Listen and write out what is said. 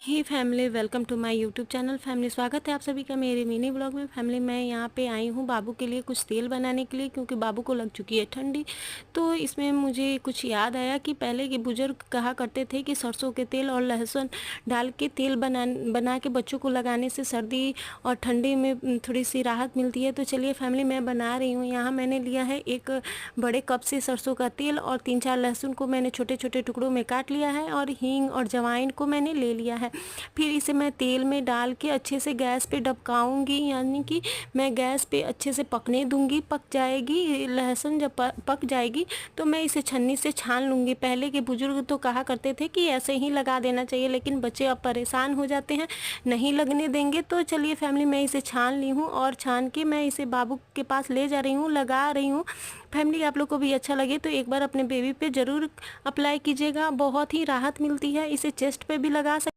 Hey family, welcome to my YouTube channel. Family, स्वागत है आप सभी का मेरे मिनी ब्लॉग में। फैमिली, मैं यहाँ पे आई हूँ बाबू के लिए कुछ तेल बनाने के लिए, क्योंकि बाबू को लग चुकी है ठंडी। तो इसमें मुझे कुछ याद आया कि पहले के बुजुर्ग कहा करते थे कि सरसों के तेल और लहसुन डाल के तेल बना के बच्चों को लगाने से सर्दी और ठंडी में थोड़ी सी राहत मिलती है। तो चलिए फैमिली, मैं बना रही हूँ। यहाँ मैंने लिया है एक बड़े कप से सरसों का तेल और 3-4 लहसुन को मैंने छोटे छोटे टुकड़ों में काट लिया है, और हींग और जवाइन को मैंने ले लिया है। फिर इसे मैं तेल में डाल के अच्छे से गैस पे डबकाऊंगी, यानी कि मैं गैस पे अच्छे से पकने दूंगी। पक जाएगी लहसुन, जब पक जाएगी तो मैं इसे छन्नी से छान लूँगी। पहले के बुजुर्ग तो कहा करते थे कि ऐसे ही लगा देना चाहिए, लेकिन बच्चे अब परेशान हो जाते हैं, नहीं लगने देंगे। तो चलिए फैमिली, मैं इसे छान ली हूँ और छान के मैं इसे बाबू के पास ले जा रही हूँ, लगा रही हूँ। फैमिली, आप लोग को भी अच्छा लगे तो एक बार अपने बेबी पे ज़रूर अप्लाई कीजिएगा, बहुत ही राहत मिलती है। इसे चेस्ट पे भी लगा सकते